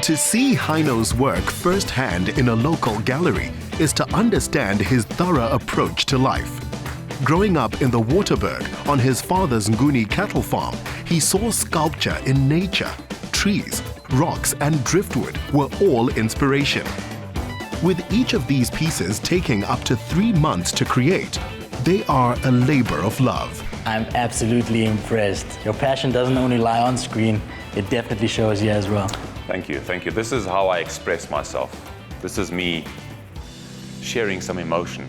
To see Heino's work firsthand in a local gallery is to understand his thorough approach to life. Growing up in the Waterberg on his father's Nguni cattle farm, he saw sculpture in nature. Trees, rocks and driftwood were all inspiration. With each of these pieces taking up to 3 months to create, they are a labor of love. I'm absolutely impressed. Your passion doesn't only lie on screen, it definitely shows here as well. Thank you, thank you. This is how I express myself. This is me sharing some emotion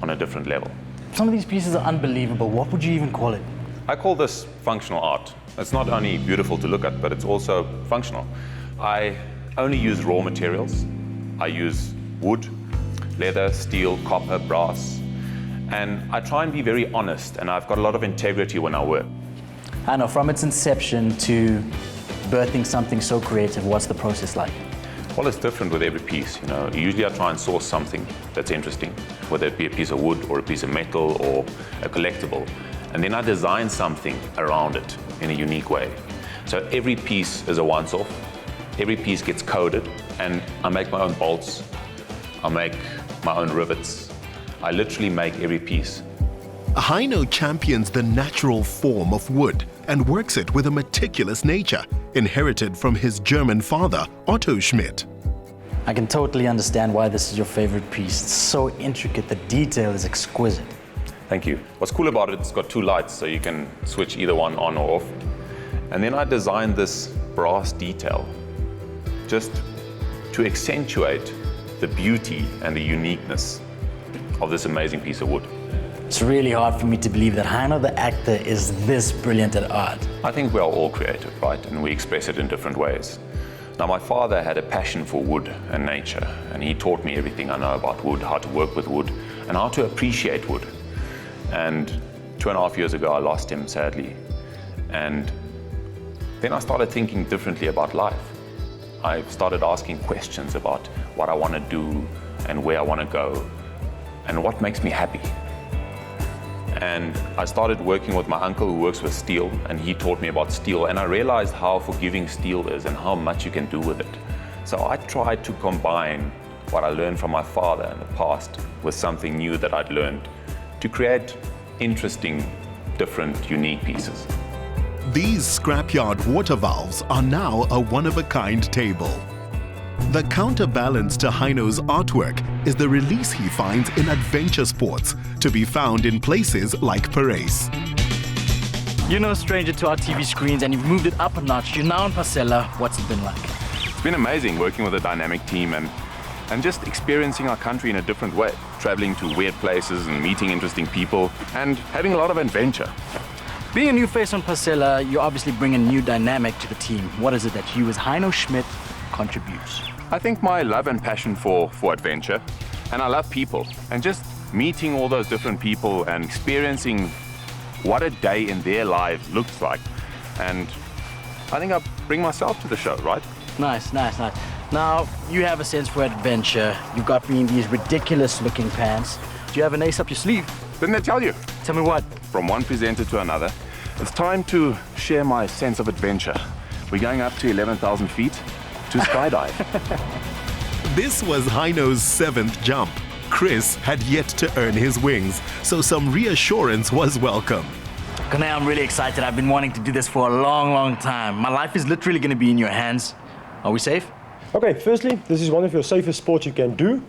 on a different level. Some of these pieces are unbelievable. What would you even call it? I call this functional art. It's not only beautiful to look at, but it's also functional. I only use raw materials. I use wood, leather, steel, copper, brass. And I try and be very honest, and I've got a lot of integrity when I work. I know, from its inception to birthing something so creative, what's the process like? Well, it's different with every piece, you know. Usually I try and source something that's interesting, whether it be a piece of wood or a piece of metal or a collectible. And then I design something around it in a unique way. So every piece is a once-off. Every piece gets coded, and I make my own bolts. I make my own rivets. I literally make every piece. Heino champions the natural form of wood and works it with a meticulous nature, inherited from his German father, Otto Schmitt. I can totally understand why this is your favorite piece. It's so intricate, the detail is exquisite. Thank you. What's cool about it, it's got 2 lights, so you can switch either one on or off. And then I designed this brass detail just to accentuate the beauty and the uniqueness of this amazing piece of wood. It's really hard for me to believe that Heino the actor is this brilliant at art. I think we are all creative, right? And we express it in different ways. Now, my father had a passion for wood and nature, and he taught me everything I know about wood, how to work with wood, and how to appreciate wood. And 2.5 years ago, I lost him, sadly. And then I started thinking differently about life. I started asking questions about what I want to do and where I want to go and what makes me happy. And I started working with my uncle who works with steel, and he taught me about steel, and I realized how forgiving steel is and how much you can do with it. So I tried to combine what I learned from my father in the past with something new that I'd learned to create interesting, different, unique pieces. These scrapyard water valves are now a one-of-a-kind table. The counterbalance to Heino's artwork is the release he finds in adventure sports, to be found in places like Parys. You're no stranger to our TV screens and you've moved it up a notch. You're now in Pasella. What's it been like? It's been amazing working with a dynamic team and just experiencing our country in a different way, traveling to weird places and meeting interesting people and having a lot of adventure. Being a new face on Pasella, you obviously bring a new dynamic to the team. What is it that you as Heino Schmitt contributes? I think my love and passion for adventure, and I love people, and just meeting all those different people and experiencing what a day in their lives looks like. And I think I bring myself to the show, right? Nice, nice, nice. Now, you have a sense for adventure. You've got me in these ridiculous looking pants. Do you have an ace up your sleeve? Didn't I tell you? Tell me what? From one presenter to another, it's time to share my sense of adventure. We're going up to 11,000 feet to skydive. This was Heino's 7th jump. Chris had yet to earn his wings, so some reassurance was welcome. Kone, I'm really excited. I've been wanting to do this for a long, long time. My life is literally going to be in your hands. Are we safe? Okay, firstly, this is one of your safest sports you can do.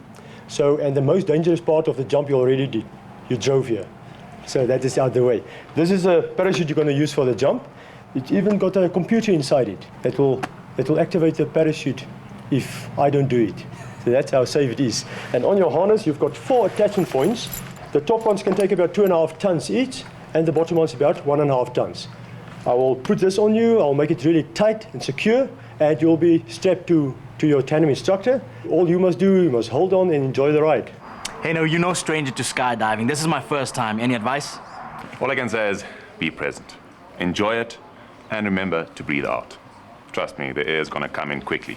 So, and the most dangerous part of the jump you already did. You drove here. So that is out the way. This is a parachute you're going to use for the jump. It's even got a computer inside it that will activate the parachute if I don't do it. So that's how safe it is. And on your harness, you've got 4 attachment points. The top ones can take about 2.5 tons each, and the bottom one's about 1.5 tons. I will put this on you, I'll make it really tight and secure, and you'll be strapped to your tandem instructor. All you must do, you must hold on and enjoy the ride. Hey, no, you're no stranger to skydiving. This is my first time. Any advice? All I can say is be present, enjoy it, and remember to breathe out. Trust me, the air is going to come in quickly.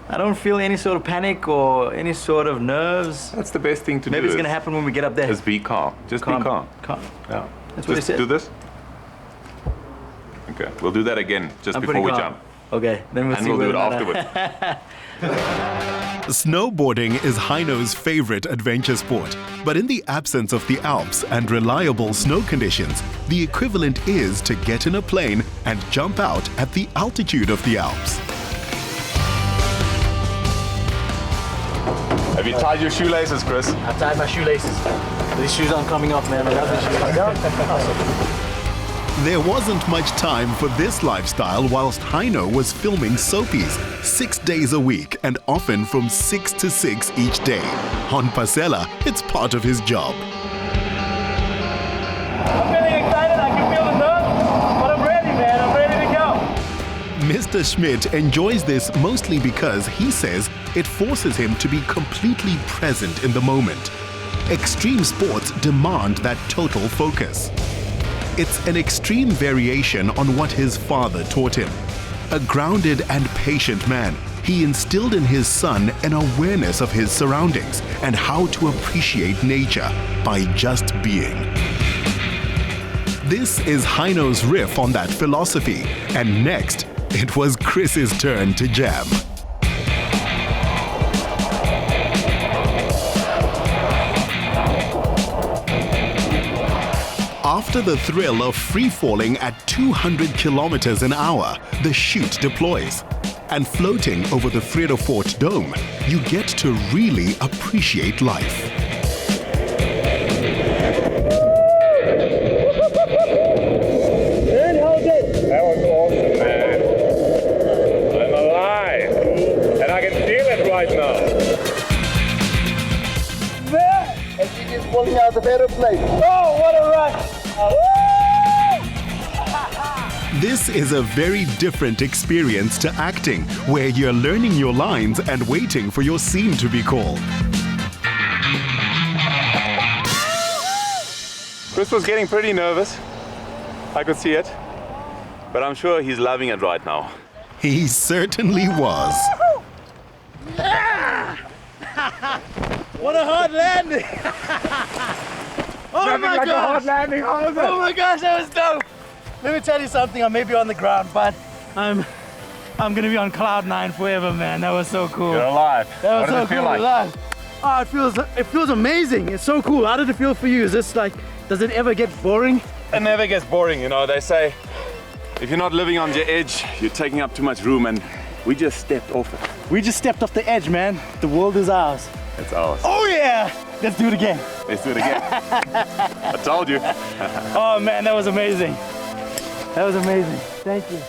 I don't feel any sort of panic or any sort of nerves. That's the best thing to do. Maybe it's going to happen when we get up there. Just be calm. Just be calm. Calm. Yeah. That's what he said. Do this. Okay, we'll do that again just before we jump. Okay, then we'll and see we'll do it whether- afterwards. Snowboarding is Heino's favorite adventure sport, but in the absence of the Alps and reliable snow conditions, the equivalent is to get in a plane and jump out at the altitude of the Alps. Have you tied your shoelaces, Chris? I've tied my shoelaces. These shoes aren't coming off, man. I love these shoes. There wasn't much time for this lifestyle whilst Heino was filming soapies 6 days a week and often from 6 to 6 each day. On Pasella, it's part of his job. I'm getting excited. I can feel the nerves, but I'm ready, man. I'm ready to go. Mr. Schmitt enjoys this mostly because he says it forces him to be completely present in the moment. Extreme sports demand that total focus. It's an extreme variation on what his father taught him. A grounded and patient man, he instilled in his son an awareness of his surroundings and how to appreciate nature by just being. This is Heino's riff on that philosophy, and next, it was Chris's turn to jam. After the thrill of free-falling at 200 kilometers an hour, the chute deploys. And floating over the Fort Dome, you get to really appreciate life. Man, how's it? That was awesome, man. I'm alive. And I can feel it right now. And she is pulling out the aeroplane. Oh, what a rush! This is a very different experience to acting, where you're learning your lines and waiting for your scene to be called. Chris was getting pretty nervous. I could see it. But I'm sure he's loving it right now. He certainly was. What a hard landing! Oh my like a hard gosh! landing, how is it? Oh my gosh, that was dope! Let me tell you something, I may be on the ground, but I'm gonna be on cloud 9 forever, man. That was so cool. You're alive. That was What does so it feel cool. like? Alive. Oh, it feels amazing. It's so cool. How did it feel for you? Is this like, does it ever get boring? It never gets boring, you know. They say if you're not living on your edge, you're taking up too much room, and we just stepped off it. We just stepped off the edge, man. The world is ours. It's ours. Oh yeah! Let's do it again. Let's do it again. I told you. Oh man, that was amazing. That was amazing. Thank you.